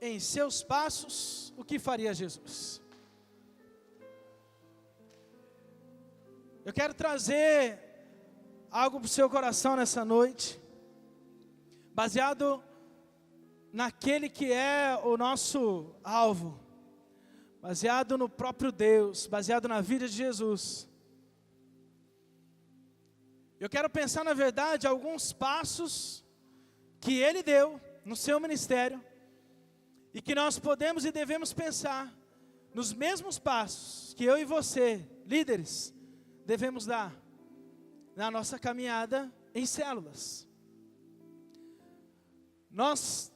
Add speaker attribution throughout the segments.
Speaker 1: em seus passos, o que faria Jesus? Eu quero trazer algo para o seu coração nessa noite, baseado naquele que é o nosso alvo, baseado no próprio Deus, baseado na vida de Jesus. Eu quero pensar, na verdade, alguns passos que Ele deu no seu ministério, e que nós podemos e devemos pensar nos mesmos passos que eu e você, líderes, devemos dar na nossa caminhada em células. Nós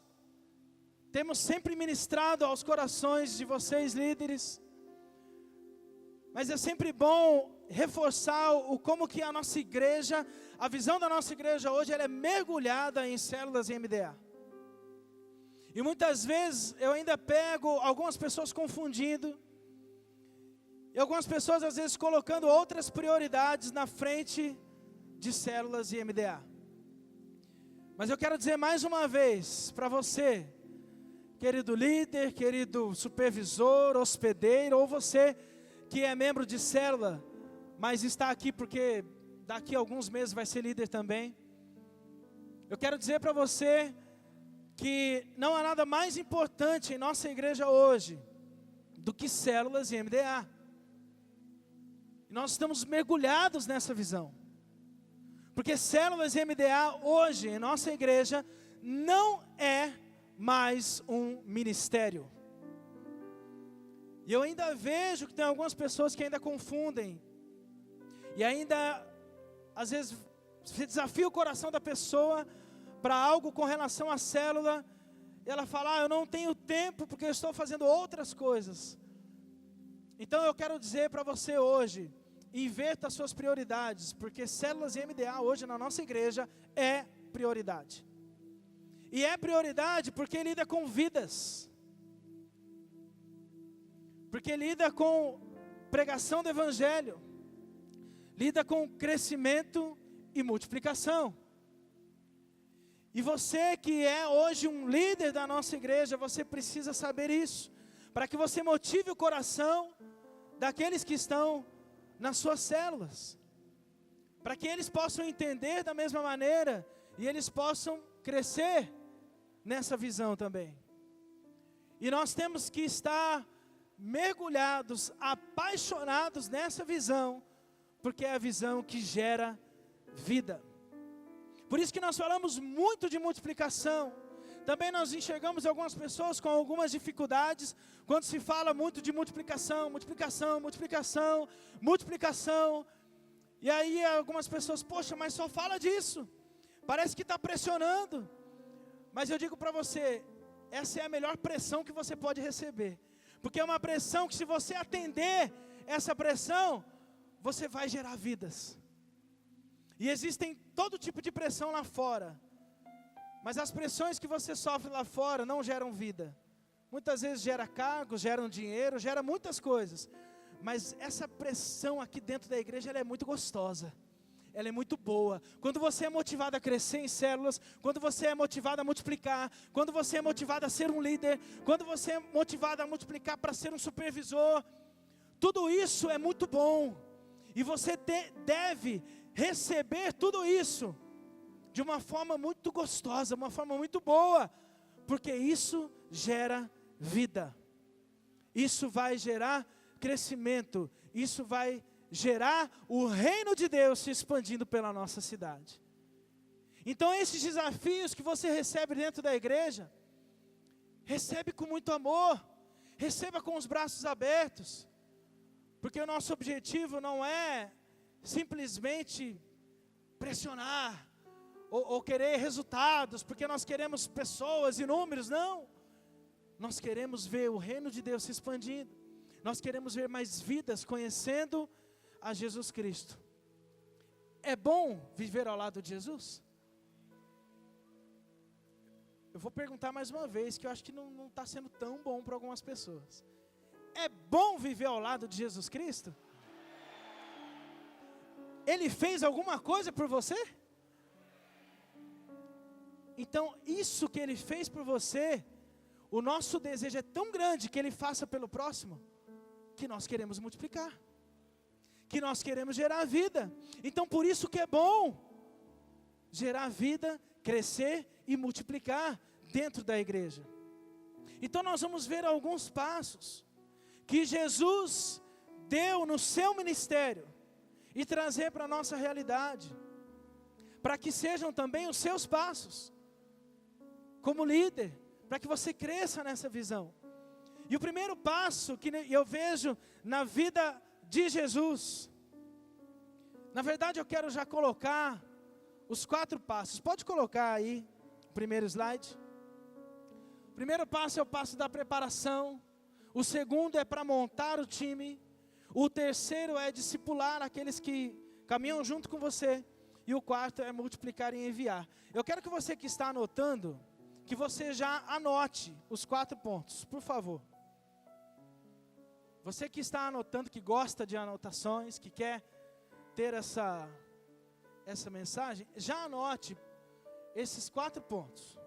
Speaker 1: temos sempre ministrado aos corações de vocês, líderes, mas é sempre bom reforçar como que a nossa igreja, a visão da nossa igreja hoje, ela é mergulhada em células e MDA. E muitas vezes eu ainda pego algumas pessoas confundindo, e algumas pessoas às vezes colocando outras prioridades na frente de células e MDA. Mas eu quero dizer mais uma vez para você, querido líder, querido supervisor, hospedeiro, ou você que é membro de célula, mas está aqui porque daqui a alguns meses vai ser líder também. Eu quero dizer para você que não há nada mais importante em nossa igreja hoje do que células e MDA. E nós estamos mergulhados nessa visão. Porque células e MDA hoje em nossa igreja não é mais um ministério. E eu ainda vejo que tem algumas pessoas que ainda confundem. E ainda, às vezes, se desafia o coração da pessoa para algo com relação à célula. E ela fala, eu não tenho tempo porque eu estou fazendo outras coisas. Então eu quero dizer para você hoje, inverta as suas prioridades, porque células e MDA hoje na nossa igreja é prioridade. E é prioridade porque lida com vidas. Porque lida com pregação do evangelho. Lida com crescimento e multiplicação. E você que é hoje um líder da nossa igreja, você precisa saber isso, para que você motive o coração daqueles que estão nas suas células, para que eles possam entender da mesma maneira, e eles possam crescer nessa visão também. E nós temos que estar mergulhados, apaixonados nessa visão, porque é a visão que gera vida. Por isso que nós falamos muito de multiplicação. Também nós enxergamos algumas pessoas com algumas dificuldades, quando se fala muito de multiplicação, multiplicação, multiplicação, multiplicação. E aí algumas pessoas, poxa, mas só fala disso, parece que está pressionando. Mas eu digo para você, essa é a melhor pressão que você pode receber. Porque é uma pressão que, se você atender essa pressão, você vai gerar vidas. E existem todo tipo de pressão lá fora. Mas as pressões que você sofre lá fora não geram vida. Muitas vezes gera cargos, geram dinheiro, gera muitas coisas. Mas essa pressão aqui dentro da igreja, ela é muito gostosa. Ela é muito boa. Quando você é motivado a crescer em células, quando você é motivado a multiplicar, quando você é motivado a ser um líder, quando você é motivado a multiplicar para ser um supervisor, tudo isso é muito bom. E você deve receber tudo isso de uma forma muito gostosa, uma forma muito boa, porque isso gera vida, isso vai gerar crescimento, isso vai gerar o reino de Deus se expandindo pela nossa cidade. Então esses desafios que você recebe dentro da igreja, recebe com muito amor, receba com os braços abertos, porque o nosso objetivo não é simplesmente pressionar, ou querer resultados, porque nós queremos pessoas e números, não. Nós queremos ver o reino de Deus se expandindo, nós queremos ver mais vidas conhecendo a Jesus Cristo. É bom viver ao lado de Jesus? Eu vou perguntar mais uma vez, que eu acho que não está sendo tão bom para algumas pessoas. É bom viver ao lado de Jesus Cristo? Ele fez alguma coisa por você? Então, isso que Ele fez por você, o nosso desejo é tão grande que Ele faça pelo próximo, que nós queremos multiplicar, que nós queremos gerar vida. Então por isso que é bom gerar vida, crescer e multiplicar dentro da igreja. Então nós vamos ver alguns passos que Jesus deu no seu ministério e trazer para a nossa realidade, para que sejam também os seus passos como líder, para que você cresça nessa visão. E o primeiro passo que eu vejo na vida de Jesus, na verdade eu quero já colocar os 4 passos. Pode colocar aí o primeiro slide. O primeiro passo é o passo da preparação. O segundo é para montar o time. O terceiro é discipular aqueles que caminham junto com você. E o quarto é multiplicar e enviar. Eu quero que você que está anotando, que você já anote os 4 pontos, por favor. Você que está anotando, que gosta de anotações, que quer ter essa mensagem, já anote esses 4 pontos.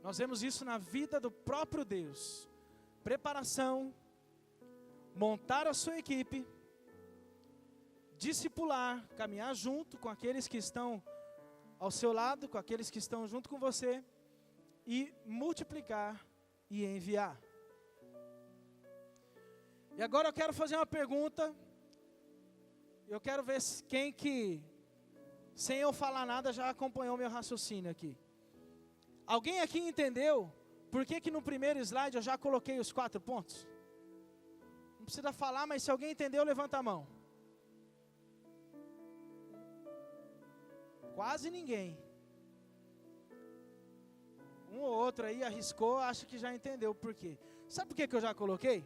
Speaker 1: Nós vemos isso na vida do próprio Deus. Preparação, montar a sua equipe, discipular, caminhar junto com aqueles que estão ao seu lado, com aqueles que estão junto com você, e multiplicar e enviar. E agora eu quero fazer uma pergunta. Eu quero ver quem que, sem eu falar nada, já acompanhou meu raciocínio aqui. Alguém aqui entendeu por que no primeiro slide eu já coloquei os 4 pontos? Não precisa falar, mas se alguém entendeu, levanta a mão. Quase ninguém. Um ou outro aí arriscou, acha que já entendeu por quê. Sabe por que eu já coloquei?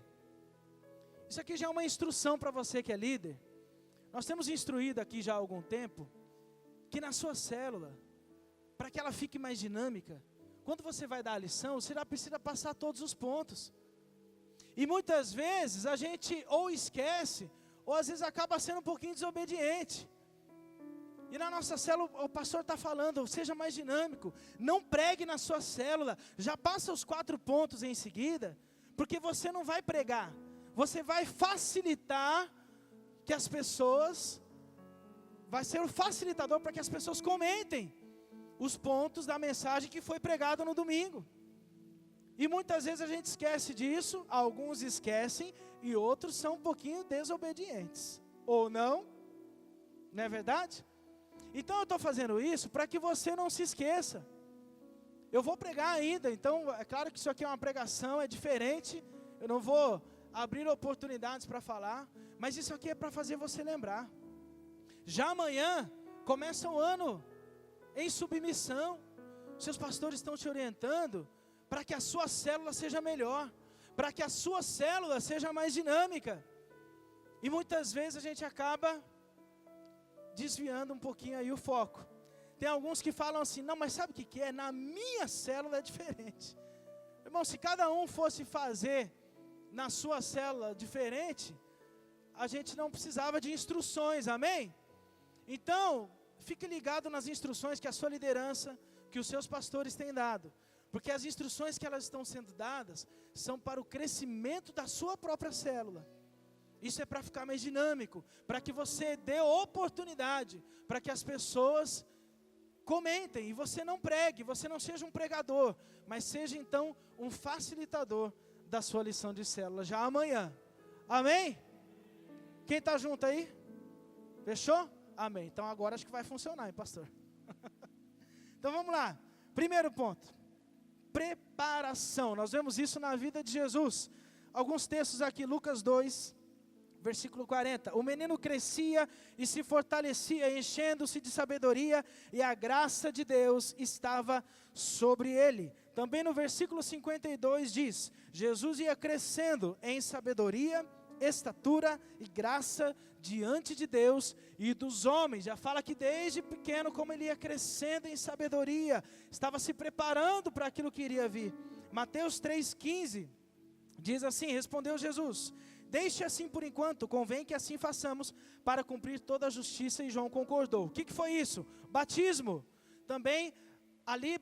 Speaker 1: Isso aqui já é uma instrução para você que é líder. Nós temos instruído aqui já há algum tempo, que na sua célula, para que ela fique mais dinâmica, quando você vai dar a lição, você já precisa passar todos os pontos. E muitas vezes a gente ou esquece, ou às vezes acaba sendo um pouquinho desobediente. E na nossa célula o pastor está falando, seja mais dinâmico, não pregue na sua célula, já passa os 4 pontos em seguida, porque você não vai pregar, você vai facilitar que as pessoas, vai ser o facilitador para que as pessoas comentem os pontos da mensagem que foi pregada no domingo. E muitas vezes a gente esquece disso, alguns esquecem e outros são um pouquinho desobedientes, ou não é verdade? Então eu estou fazendo isso para que você não se esqueça. Eu vou pregar ainda, então é claro que isso aqui é uma pregação, é diferente, eu não vou abrir oportunidades para falar, mas isso aqui é para fazer você lembrar. Já amanhã começa o ano em submissão, seus pastores estão te orientando para que a sua célula seja melhor, para que a sua célula seja mais dinâmica. E muitas vezes a gente acaba desviando um pouquinho aí o foco. Tem alguns que falam assim, não, mas sabe o que é? Na minha célula é diferente. Irmão, se cada um fosse fazer na sua célula diferente, a gente não precisava de instruções, amém? Então, fique ligado nas instruções que a sua liderança, que os seus pastores têm dado. Porque as instruções que elas estão sendo dadas são para o crescimento da sua própria célula. Isso é para ficar mais dinâmico, para que você dê oportunidade, para que as pessoas comentem, e você não pregue, você não seja um pregador, mas seja então um facilitador da sua lição de célula, já amanhã, amém? Quem está junto aí? Fechou? Amém, então agora acho que vai funcionar, hein, pastor? Então vamos lá, primeiro ponto, preparação, nós vemos isso na vida de Jesus, alguns textos aqui, Lucas 2, versículo 40, o menino crescia e se fortalecia, enchendo-se de sabedoria, e a graça de Deus estava sobre ele. Também no versículo 52 diz, Jesus ia crescendo em sabedoria, estatura e graça diante de Deus e dos homens. Já fala que desde pequeno como ele ia crescendo em sabedoria, estava se preparando para aquilo que iria vir. Mateus 3,15 diz assim, respondeu Jesus, deixe assim por enquanto, convém que assim façamos para cumprir toda a justiça. E João concordou. O que foi isso? Batismo. também ali,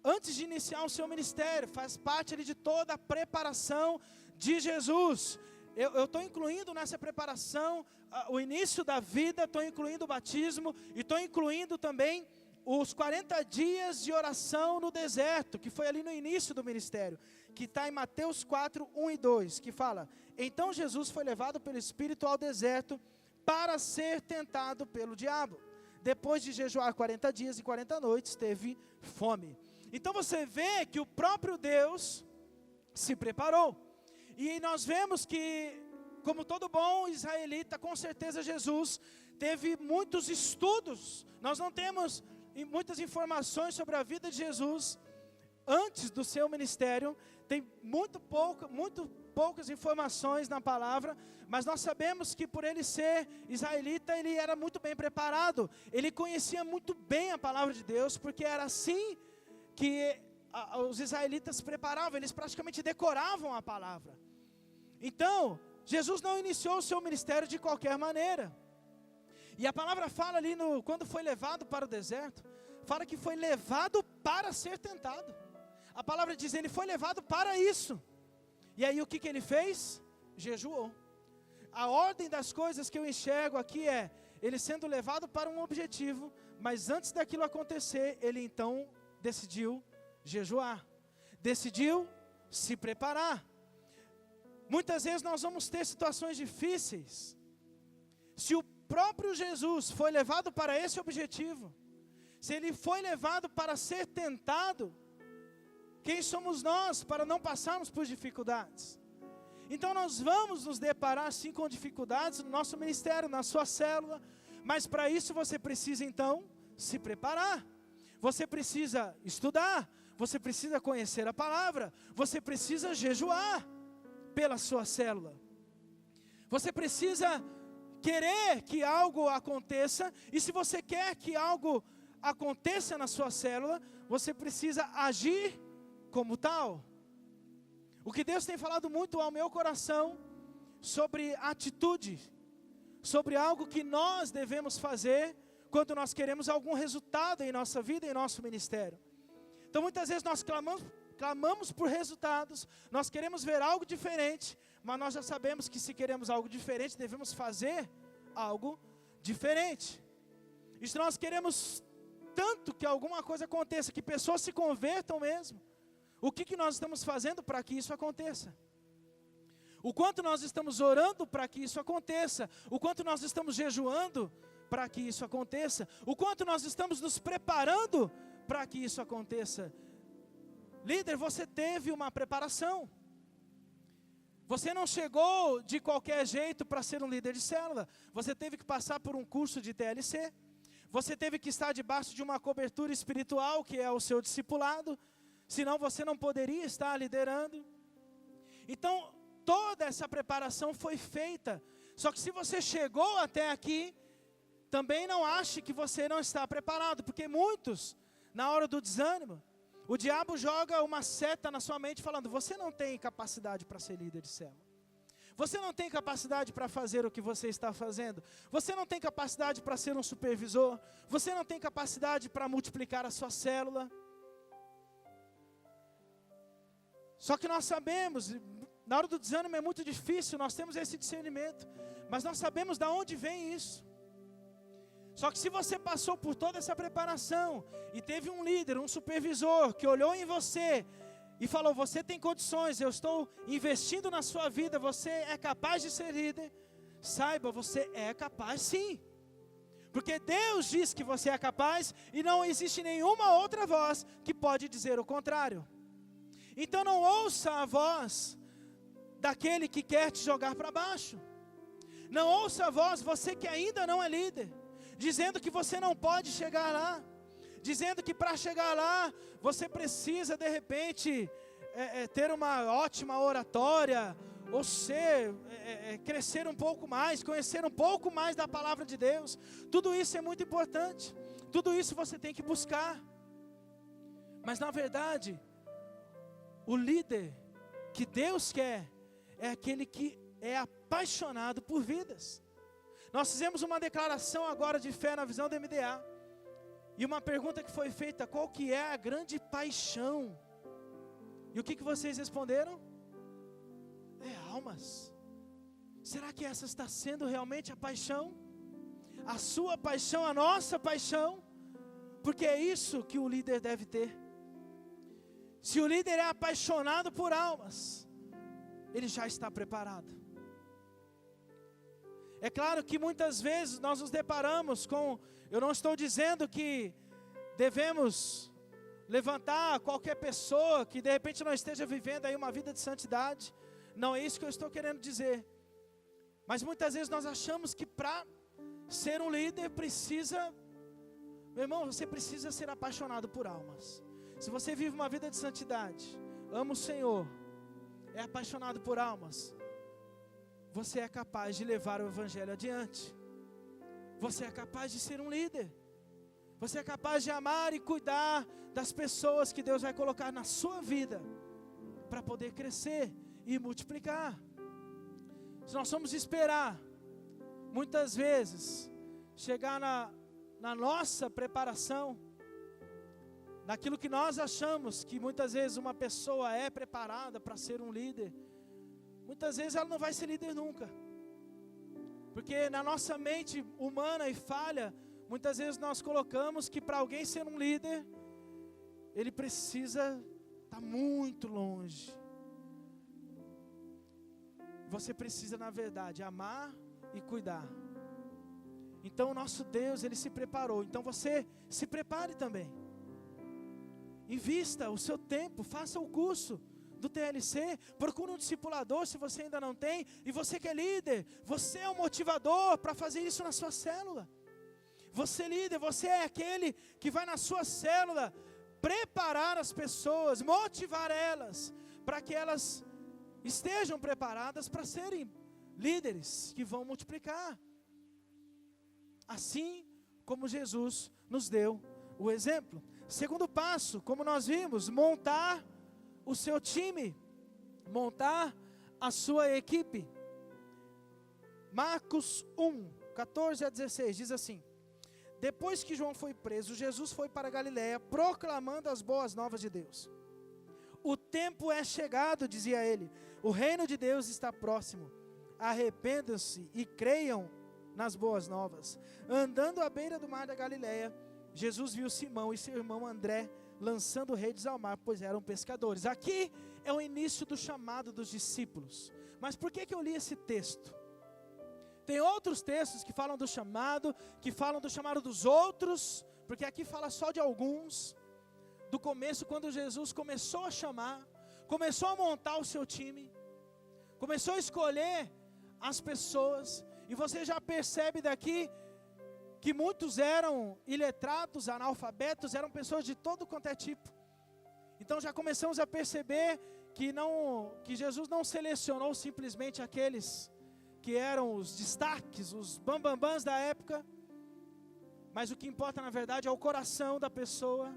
Speaker 1: antes de iniciar o seu ministério, faz parte ali de toda a preparação de Jesus. Eu estou incluindo nessa preparação o início da vida, estou incluindo o batismo, e estou incluindo também os 40 dias de oração no deserto, que foi ali no início do ministério, que está em Mateus 4, 1 e 2, que fala: então Jesus foi levado pelo Espírito ao deserto para ser tentado pelo diabo. Depois de jejuar 40 dias e 40 noites, teve fome. Então você vê que o próprio Deus se preparou. E nós vemos que, como todo bom israelita, com certeza Jesus teve muitos estudos. Nós não temos muitas informações sobre a vida de Jesus antes do seu ministério. Tem muito poucas informações na palavra, mas nós sabemos que por ele ser israelita, ele era muito bem preparado. Ele conhecia muito bem a palavra de Deus, porque era assim que os israelitas preparavam, eles praticamente decoravam a palavra. Então, Jesus não iniciou o seu ministério de qualquer maneira. E a palavra fala ali, quando foi levado para o deserto, fala que foi levado para ser tentado. A palavra diz, ele foi levado para isso. E aí o que ele fez? Jejuou. A ordem das coisas que eu enxergo aqui é, ele sendo levado para um objetivo, mas antes daquilo acontecer, ele então decidiu jejuar. Decidiu se preparar. Muitas vezes nós vamos ter situações difíceis. Se o próprio Jesus foi levado para esse objetivo, se ele foi levado para ser tentado, quem somos nós para não passarmos por dificuldades? Então nós vamos nos deparar sim com dificuldades no nosso ministério, na sua célula, mas para isso você precisa então se preparar. Você precisa estudar, você precisa conhecer a palavra, você precisa jejuar pela sua célula. Você precisa querer que algo aconteça, e se você quer que algo aconteça na sua célula, você precisa agir como tal. O que Deus tem falado muito ao meu coração sobre atitude, sobre algo que nós devemos fazer quando nós queremos algum resultado em nossa vida e em nosso ministério. Então muitas vezes nós clamamos por resultados, nós queremos ver algo diferente, mas nós já sabemos que se queremos algo diferente, devemos fazer algo diferente. E se nós queremos tanto que alguma coisa aconteça, que pessoas se convertam mesmo, o que nós estamos fazendo para que isso aconteça? O quanto nós estamos orando para que isso aconteça? O quanto nós estamos jejuando para que isso aconteça? O quanto nós estamos nos preparando para que isso aconteça? Líder, você teve uma preparação. Você não chegou de qualquer jeito para ser um líder de célula. Você teve que passar por um curso de TLC. Você teve que estar debaixo de uma cobertura espiritual, que é o seu discipulado. Senão você não poderia estar liderando. Então, toda essa preparação foi feita. Só que se você chegou até aqui, também não ache que você não está preparado. Porque muitos, na hora do desânimo, o diabo joga uma seta na sua mente falando, você não tem capacidade para ser líder de célula. Você não tem capacidade para fazer o que você está fazendo. Você não tem capacidade para ser um supervisor. Você não tem capacidade para multiplicar a sua célula. Só que nós sabemos, na hora do desânimo é muito difícil, nós temos esse discernimento. Mas nós sabemos de onde vem isso. Só que se você passou por toda essa preparação e teve um líder, um supervisor que olhou em você e falou, você tem condições, eu estou investindo na sua vida, você é capaz de ser líder, saiba, você é capaz sim. Porque Deus diz que você é capaz e não existe nenhuma outra voz que pode dizer o contrário. Então não ouça a voz daquele que quer te jogar para baixo. Não ouça a voz, você que ainda não é líder, dizendo que você não pode chegar lá, dizendo que para chegar lá, você precisa de repente ter uma ótima oratória, ou crescer um pouco mais, conhecer um pouco mais da palavra de Deus. Tudo isso é muito importante, tudo isso você tem que buscar. Mas na verdade, o líder que Deus quer é aquele que é apaixonado por vidas. Nós fizemos uma declaração agora de fé na visão do MDA. E uma pergunta que foi feita: qual que é a grande paixão? E o que vocês responderam? É almas. Será que essa está sendo realmente a paixão? A sua paixão, a nossa paixão? Porque é isso que o líder deve ter. Se o líder é apaixonado por almas, ele já está preparado. É claro que muitas vezes nós nos deparamos com... Eu não estou dizendo que devemos levantar qualquer pessoa que de repente não esteja vivendo aí uma vida de santidade. Não é isso que eu estou querendo dizer. Mas muitas vezes nós achamos que para ser um líder precisa... Meu irmão, você precisa ser apaixonado por almas. Se você vive uma vida de santidade, ama o Senhor, é apaixonado por almas, você é capaz de levar o Evangelho adiante. Você é capaz de ser um líder. Você é capaz de amar e cuidar das pessoas que Deus vai colocar na sua vida, para poder crescer e multiplicar. Se nós vamos esperar, muitas vezes, chegar na nossa preparação, naquilo que nós achamos que muitas vezes uma pessoa é preparada para ser um líder, muitas vezes ela não vai ser líder nunca. Porque na nossa mente humana e falha, muitas vezes nós colocamos que para alguém ser um líder, ele precisa estar muito longe. Você precisa, na verdade, amar e cuidar. Então o nosso Deus, Ele se preparou. Então você se prepare também. Invista o seu tempo, faça o curso do TLC, procure um discipulador se você ainda não tem. E você que é líder, você é um motivador para fazer isso na sua célula. Você líder, você é aquele que vai na sua célula preparar as pessoas, motivar elas, para que elas estejam preparadas para serem líderes que vão multiplicar. Assim como Jesus nos deu o exemplo. Segundo passo, como nós vimos, montar o seu time, montar a sua equipe. Marcos 1, 14 a 16, diz assim: depois que João foi preso, Jesus foi para Galiléia, proclamando as boas novas de Deus. O tempo é chegado, dizia ele, o reino de Deus está próximo. Arrependam-se e creiam nas boas novas. Andando à beira do mar da Galiléia, Jesus viu Simão e seu irmão André lançando redes ao mar, pois eram pescadores. Aqui é o início do chamado dos discípulos. Mas por que eu li esse texto? Tem outros textos que falam do chamado, que falam do chamado dos outros, porque aqui fala só de alguns. Do começo, quando Jesus começou a chamar, começou a montar o seu time, começou a escolher as pessoas, e você já percebe daqui que muitos eram iletrados, analfabetos, eram pessoas de todo quanto é tipo. Então já começamos a perceber que Jesus não selecionou simplesmente aqueles que eram os destaques, os bambambãs da época, mas o que importa na verdade é o coração da pessoa.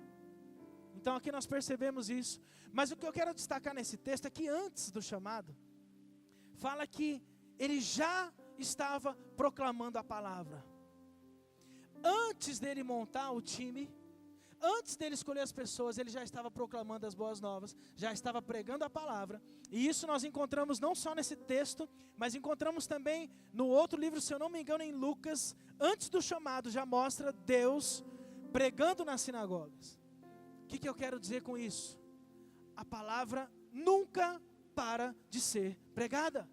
Speaker 1: Então aqui nós percebemos isso. Mas o que eu quero destacar nesse texto é que antes do chamado, fala que ele já estava proclamando a palavra. Antes dele montar o time, antes dele escolher as pessoas, ele já estava proclamando as boas novas, já estava pregando a palavra. E isso nós encontramos não só nesse texto, mas encontramos também no outro livro, se eu não me engano, em Lucas. Antes do chamado já mostra Deus pregando nas sinagogas. O que eu quero dizer com isso? A palavra nunca para de ser pregada.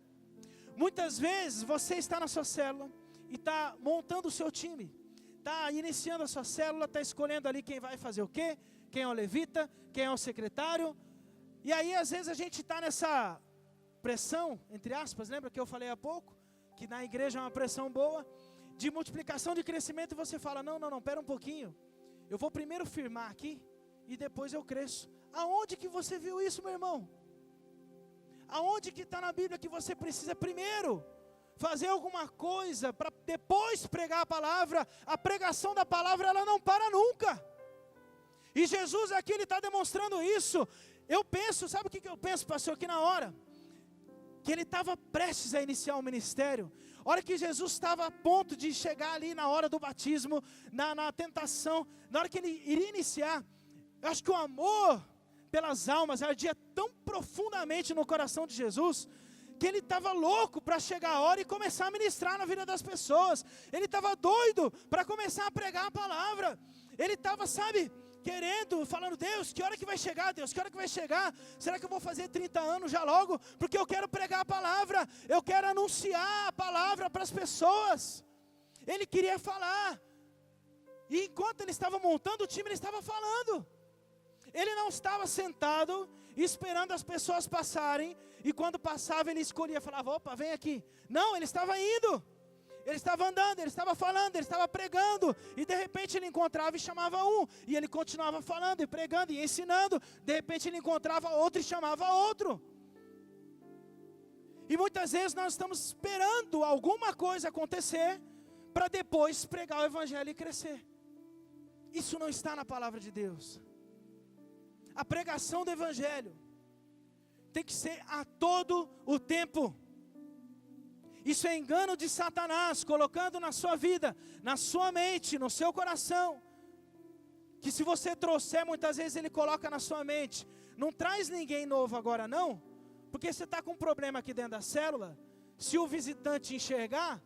Speaker 1: Muitas vezes você está na sua célula e está montando o seu time, está iniciando a sua célula, está escolhendo ali quem vai fazer o quê, quem é o levita, quem é o secretário. E aí às vezes a gente está nessa pressão, entre aspas, lembra que eu falei há pouco? Que na igreja é uma pressão boa, de multiplicação, de crescimento, e você fala, não, pera um pouquinho, eu vou primeiro firmar aqui, e depois eu cresço. Aonde que você viu isso, meu irmão? Aonde que está na Bíblia que você precisa primeiro fazer alguma coisa para depois pregar a palavra? A pregação da palavra, ela não para nunca. E Jesus aqui, ele está demonstrando isso. Eu penso, sabe o que eu penso, pastor, aqui na hora? que ele estava prestes a iniciar o ministério. A hora que Jesus estava a ponto de chegar ali na hora do batismo, na tentação, na hora que ele iria iniciar, eu acho que o amor pelas almas ardia tão profundamente no coração de Jesus, que ele estava louco para chegar a hora e começar a ministrar na vida das pessoas. Ele estava doido para começar a pregar a palavra. Ele estava, querendo, falando: Deus, que hora que vai chegar, Deus, que hora que vai chegar? Será que eu vou fazer 30 anos já logo? Porque eu quero pregar a palavra, eu quero anunciar a palavra para as pessoas. Ele queria falar. E enquanto ele estava montando o time, ele estava falando. Ele não estava sentado esperando as pessoas passarem, e quando passava ele escolhia, falava: opa, vem aqui. Não, ele estava indo, ele estava andando, ele estava falando, ele estava pregando, e de repente ele encontrava e chamava um, e ele continuava falando e pregando e ensinando. De repente ele encontrava outro e chamava outro. E muitas vezes nós estamos esperando alguma coisa acontecer para depois pregar o evangelho e crescer. Isso não está na palavra de Deus. A pregação do evangelho tem que ser a todo o tempo. Isso é engano de Satanás, colocando na sua vida, na sua mente, no seu coração, que se você trouxer, muitas vezes ele coloca na sua mente: não traz ninguém novo agora não, porque você está com um problema aqui dentro da célula. Se o visitante enxergar,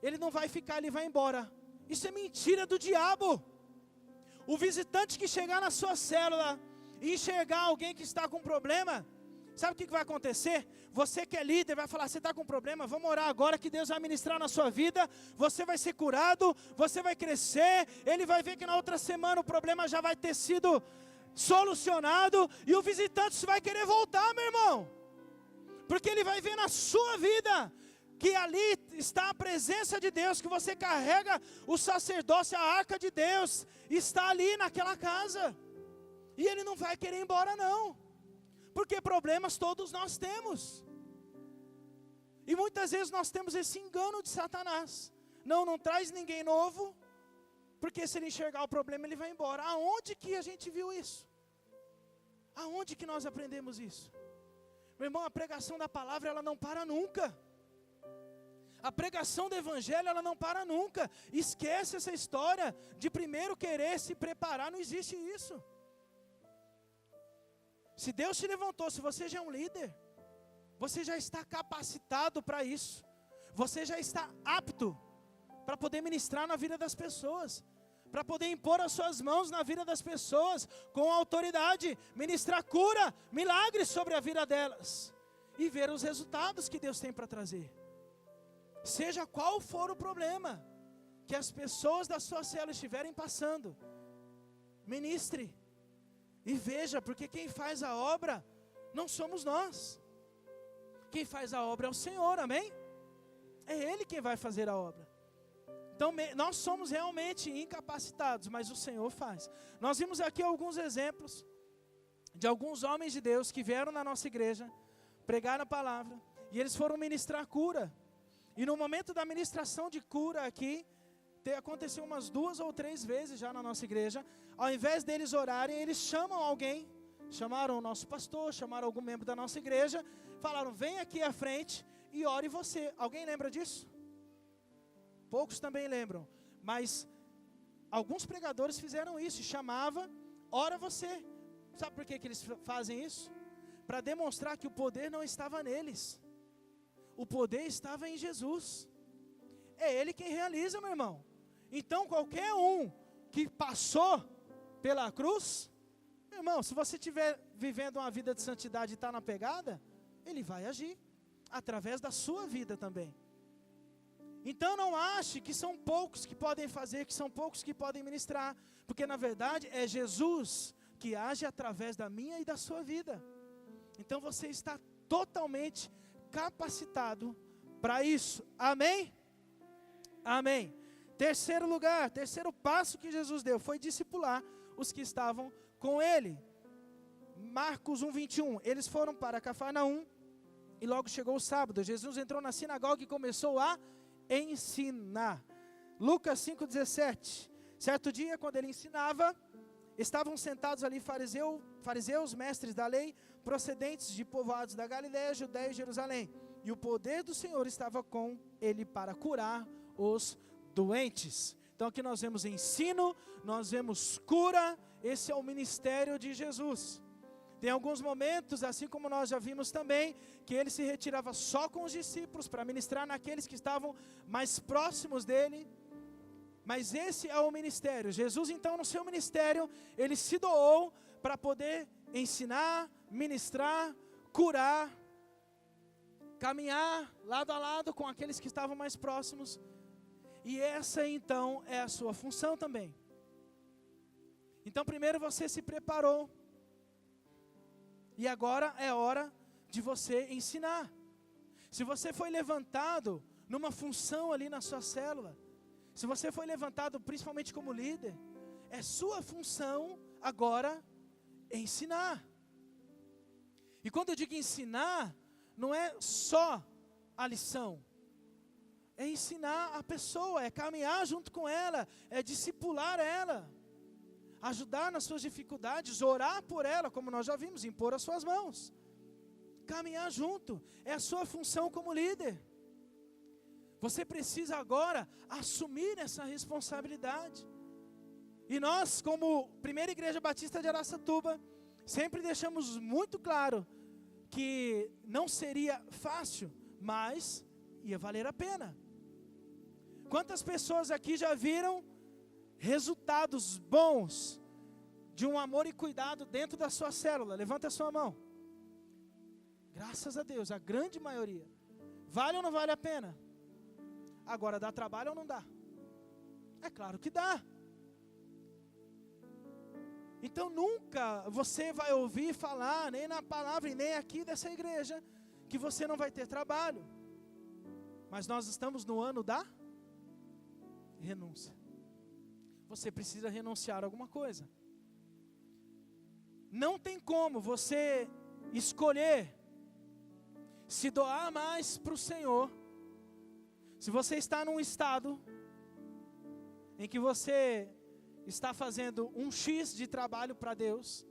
Speaker 1: ele não vai ficar, ele vai embora. Isso é mentira do diabo. O visitante que chegar na sua célula e enxergar alguém que está com problema, sabe o que vai acontecer? Você que é líder vai falar: você está com problema, vamos orar agora que Deus vai ministrar na sua vida, você vai ser curado, você vai crescer. Ele vai ver que na outra semana o problema já vai ter sido solucionado, e o visitante vai querer voltar, meu irmão, porque ele vai ver na sua vida que ali está a presença de Deus, que você carrega o sacerdócio, a arca de Deus está ali naquela casa, e ele não vai querer ir embora não, porque problemas todos nós temos. E muitas vezes nós temos esse engano de Satanás: não traz ninguém novo, porque se ele enxergar o problema ele vai embora. Aonde que a gente viu isso? Aonde que nós aprendemos isso? Meu irmão, a pregação da palavra, ela não para nunca. A pregação do evangelho, ela não para nunca. Esquece essa história de primeiro querer se preparar, não existe isso. Se Deus te levantou, se você já é um líder, você já está capacitado para isso. Você já está apto para poder ministrar na vida das pessoas, para poder impor as suas mãos na vida das pessoas com autoridade, ministrar cura, milagres sobre a vida delas e ver os resultados que Deus tem para trazer. Seja qual for o problema que as pessoas da sua célula estiverem passando, ministre e veja, porque quem faz a obra não somos nós. Quem faz a obra é o Senhor, amém? É Ele quem vai fazer a obra. Então nós somos realmente incapacitados, mas o Senhor faz. Nós vimos aqui alguns exemplos de alguns homens de Deus que vieram na nossa igreja, pregaram a palavra, e eles foram ministrar cura. E no momento da ministração de cura aqui, aconteceu umas 2 ou 3 vezes já na nossa igreja. Ao invés deles orarem, eles chamam alguém, chamaram o nosso pastor, chamaram algum membro da nossa igreja, falaram: vem aqui à frente e ore você. Alguém lembra disso? Poucos também lembram, mas alguns pregadores fizeram isso, chamava: ora você. Sabe por que eles fazem isso? Para demonstrar que o poder não estava neles, o poder estava em Jesus. É Ele quem realiza, meu irmão. Então qualquer um que passou pela cruz, meu irmão, se você estiver vivendo uma vida de santidade e está na pegada, Ele vai agir, através da sua vida também. Então não ache que são poucos que podem fazer, que são poucos que podem ministrar, porque na verdade é Jesus que age através da minha e da sua vida. Então você está totalmente capacitado para isso, amém? Amém. Terceiro lugar, terceiro passo que Jesus deu foi discipular os que estavam com Ele. Marcos 1:21, eles foram para Cafarnaum e logo chegou o sábado. Jesus entrou na sinagoga e começou a ensinar. Lucas 5:17, certo dia quando ele ensinava, estavam sentados ali fariseus, mestres da lei, procedentes de povoados da Galiléia, Judéia e Jerusalém. E o poder do Senhor estava com ele para curar os doentes. Então aqui nós vemos ensino, nós vemos cura, esse é o ministério de Jesus. Tem alguns momentos, assim como nós já vimos também, que ele se retirava só com os discípulos para ministrar naqueles que estavam mais próximos dele. Mas esse é o ministério. Jesus então no seu ministério, ele se doou para poder ensinar, ministrar, curar, caminhar lado a lado com aqueles que estavam mais próximos. E essa então é a sua função também. Então primeiro você se preparou. E agora é hora de você ensinar. Se você foi levantado numa função ali na sua célula, se você foi levantado principalmente como líder, é sua função agora ensinar. E quando eu digo ensinar, não é só a lição. É ensinar a pessoa, é caminhar junto com ela, é discipular ela. Ajudar nas suas dificuldades, orar por ela, como nós já vimos, impor as suas mãos. Caminhar junto, é a sua função como líder. Você precisa agora assumir essa responsabilidade. E nós, como Primeira Igreja Batista de Araçatuba, sempre deixamos muito claro que não seria fácil, mas ia valer a pena. Quantas pessoas aqui já viram resultados bons de um amor e cuidado dentro da sua célula? Levanta a sua mão. Graças a Deus, a grande maioria. Vale ou não vale a pena? Agora, dá trabalho ou não dá? É claro que dá. Então nunca você vai ouvir falar, nem na palavra e nem aqui dessa igreja, que você não vai ter trabalho. Mas nós estamos no ano da renúncia. Você precisa renunciar a alguma coisa. Não tem como você escolher se doar mais para o Senhor, se você está num estado em que você está fazendo um X de trabalho para Deus,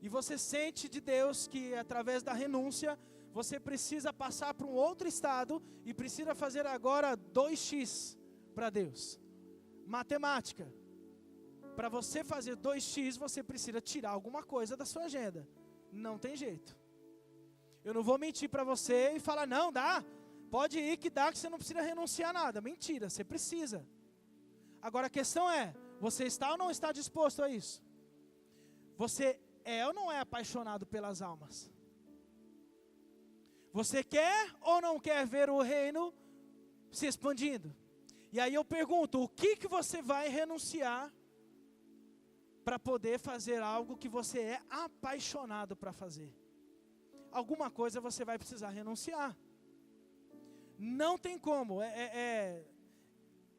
Speaker 1: e você sente de Deus que através da renúncia, você precisa passar para um outro estado, e precisa fazer agora 2x para Deus. Matemática. Para você fazer 2x, você precisa tirar alguma coisa da sua agenda. Não tem jeito. Eu não vou mentir para você e falar, não, dá. Pode ir que dá, que você não precisa renunciar a nada. Mentira, você precisa. Agora a questão é, você está ou não está disposto a isso? Você é ou não é apaixonado pelas almas? Você quer ou não quer ver o reino se expandindo? E aí eu pergunto, o que você vai renunciar para poder fazer algo que você é apaixonado para fazer? Alguma coisa você vai precisar renunciar. Não tem como.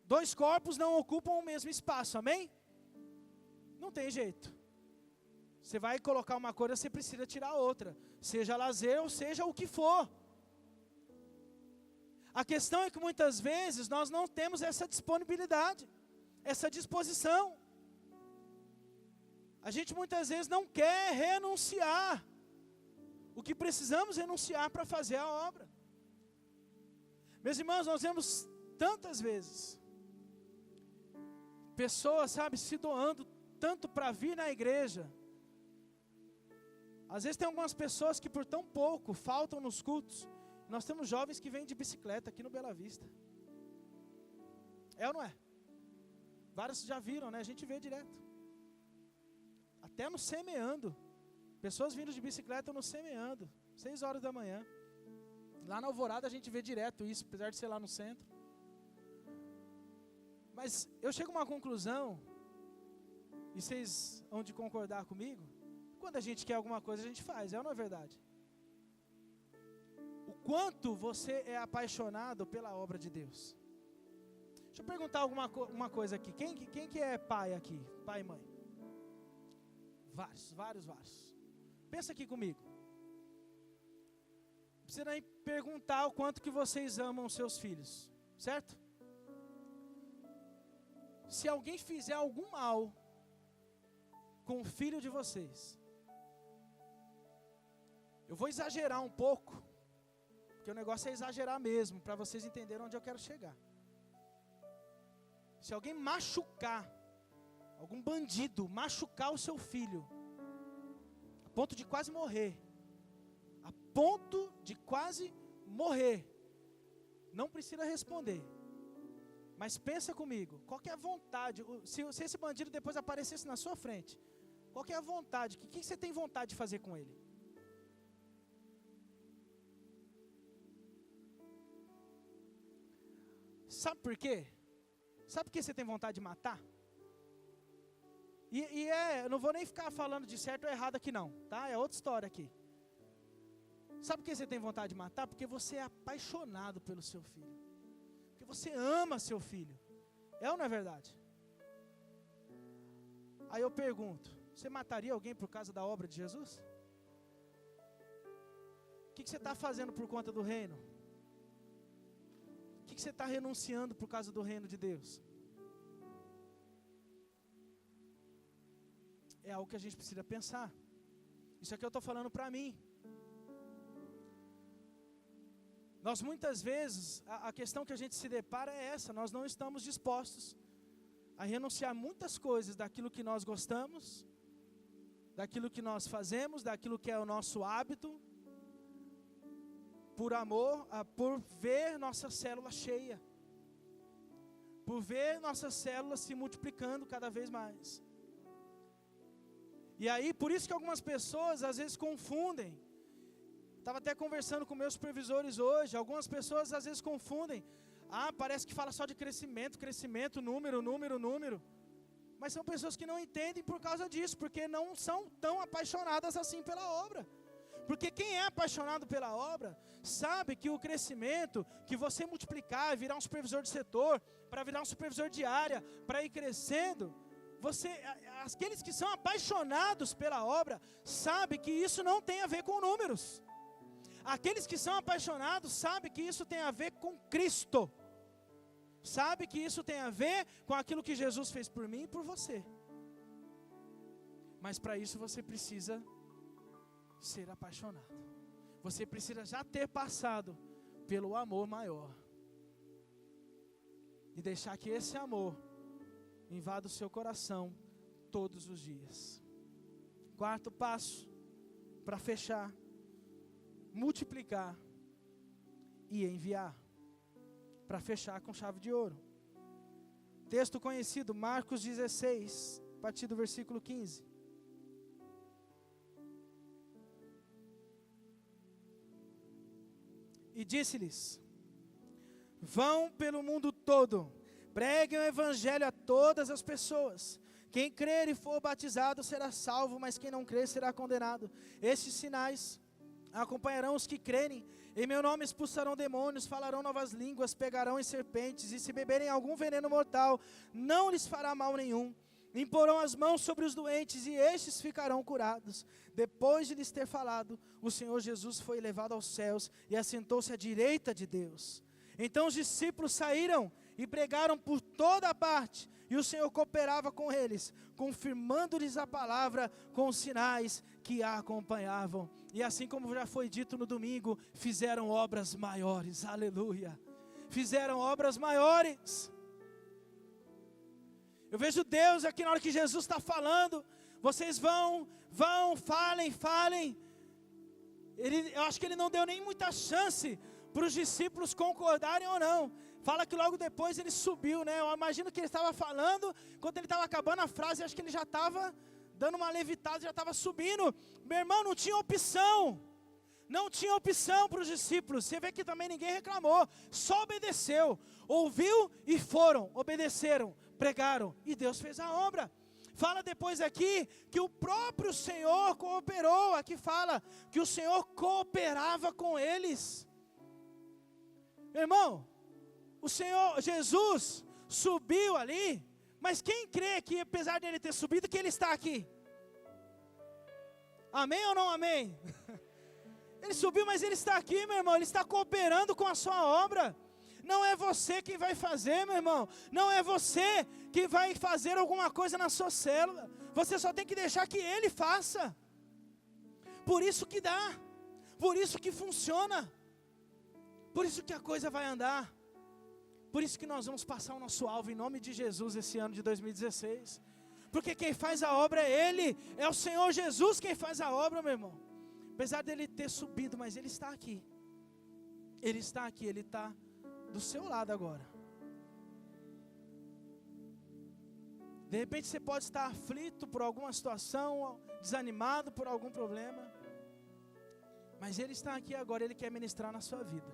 Speaker 1: Dois corpos não ocupam o mesmo espaço, amém? Não tem jeito. Você vai colocar uma coisa, você precisa tirar outra. Seja lazer ou seja o que for. A questão é que muitas vezes nós não temos essa disponibilidade, essa disposição. A gente muitas vezes não quer renunciar o que precisamos renunciar para fazer a obra. Meus irmãos, nós vemos tantas vezes pessoas, sabe, se doando tanto para vir na igreja. Às vezes tem algumas pessoas que por tão pouco faltam nos cultos. Nós temos jovens que vêm de bicicleta aqui no Bela Vista. É ou não é? Vários já viram, né? A gente vê direto. Até no semeando. Pessoas vindo de bicicleta no semeando. 6 horas da manhã. Lá na Alvorada a gente vê direto isso, apesar de ser lá no centro. Mas eu chego a uma conclusão, e vocês hão de concordar comigo, quando a gente quer alguma coisa a gente faz, é ou não é verdade? O quanto você é apaixonado pela obra de Deus. Deixa eu perguntar uma coisa aqui, quem que é pai aqui? Pai e mãe? Vários. Pensa aqui comigo. Precisa nem perguntar o quanto que vocês amam seus filhos, certo? Se alguém fizer algum mal com o filho de vocês, Eu vou exagerar um pouco, porque o negócio é exagerar mesmo, para vocês entenderem onde eu quero chegar. Se alguém machucar, algum bandido machucar o seu filho, a ponto de quase morrer, não precisa responder. Mas pensa comigo, qual que é a vontade, se esse bandido depois aparecesse na sua frente, qual que é a vontade, o que você tem vontade de fazer com ele? Sabe por quê? Sabe por que você tem vontade de matar? Eu não vou nem ficar falando de certo ou errado aqui não, tá? É outra história aqui. Sabe por que você tem vontade de matar? Porque você é apaixonado pelo seu filho. Porque você ama seu filho. É ou não é verdade? Aí eu pergunto, você mataria alguém por causa da obra de Jesus? O que você está fazendo por conta do reino? O que você está renunciando por causa do reino de Deus? É algo que a gente precisa pensar. Isso aqui eu estou falando para mim. Nós muitas vezes, a questão que a gente se depara é essa, nós não estamos dispostos a renunciar muitas coisas daquilo que nós gostamos, daquilo que nós fazemos, daquilo que é o nosso hábito, por amor, por ver nossa célula cheia, por ver nossas células se multiplicando cada vez mais. E aí, por isso que algumas pessoas às vezes confundem. Estava até conversando com meus supervisores hoje, algumas pessoas às vezes confundem. Parece que fala só de crescimento, número. Mas são pessoas que não entendem por causa disso, porque não são tão apaixonadas assim pela obra. Porque quem é apaixonado pela obra, sabe que o crescimento, que você multiplicar, virar um supervisor de setor, para virar um supervisor de área, para ir crescendo, aqueles que são apaixonados pela obra, sabem que isso não tem a ver com números. Aqueles que são apaixonados sabem que isso tem a ver com Cristo. Sabe que isso tem a ver com aquilo que Jesus fez por mim e por você. Mas para isso você precisa ser apaixonado. Você precisa já ter passado pelo amor maior. E deixar que esse amor invada o seu coração todos os dias. Quarto passo, para fechar: multiplicar e enviar. Para fechar com chave de ouro. Texto conhecido, Marcos 16, a partir do versículo 15. E disse-lhes: vão pelo mundo todo, preguem o evangelho a todas as pessoas. Quem crer e for batizado será salvo, mas quem não crer será condenado. Estes sinais acompanharão os que crerem. Em meu nome expulsarão demônios, falarão novas línguas, pegarão em serpentes, e se beberem algum veneno mortal, não lhes fará mal nenhum. Imporão as mãos sobre os doentes, e estes ficarão curados. Depois de lhes ter falado, o Senhor Jesus foi levado aos céus, e assentou-se à direita de Deus. Então os discípulos saíram e pregaram por toda a parte, e o Senhor cooperava com eles, confirmando-lhes a palavra com os sinais que a acompanhavam. E assim como já foi dito no domingo, fizeram obras maiores, aleluia. Fizeram obras maiores. Eu vejo Deus aqui na hora que Jesus está falando, vocês vão, falem. Eu acho que ele não deu nem muita chance para os discípulos concordarem ou não. Fala que logo depois ele subiu, né? Eu imagino que ele estava falando, quando ele estava acabando a frase, acho que ele já estava dando uma levitada, já estava subindo. Meu irmão, não tinha opção. Não tinha opção para os discípulos. Você vê que também ninguém reclamou, só obedeceu. Ouviu e foram, obedeceram, pregaram, e Deus fez a obra. Fala depois aqui que o próprio Senhor cooperou. Aqui fala que o Senhor cooperava com eles. Irmão, o Senhor Jesus subiu ali, mas quem crê que apesar de ele ter subido, que ele está aqui? Amém ou não amém? Ele subiu, mas ele está aqui, meu irmão. Ele está cooperando com a sua obra. Não é você quem vai fazer, meu irmão. Não é você que vai fazer alguma coisa na sua célula. Você só tem que deixar que ele faça. Por isso que dá. Por isso que funciona. Por isso que a coisa vai andar. Por isso que nós vamos passar o nosso alvo em nome de Jesus esse ano de 2016. Porque quem faz a obra é Ele. É o Senhor Jesus quem faz a obra, meu irmão. Apesar dele ter subido, mas Ele está aqui. Ele está aqui, Ele está do seu lado agora. De repente você pode estar aflito por alguma situação, desanimado por algum problema. Mas Ele está aqui agora, Ele quer ministrar na sua vida.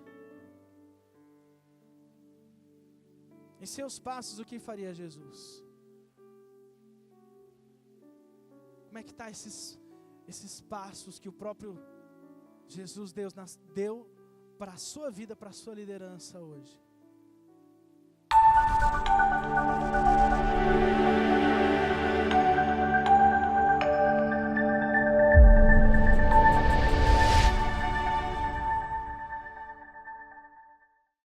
Speaker 1: Em seus passos, o que faria Jesus? Como é que está esses passos que o próprio Jesus Deus deu para a sua vida, para a sua liderança hoje?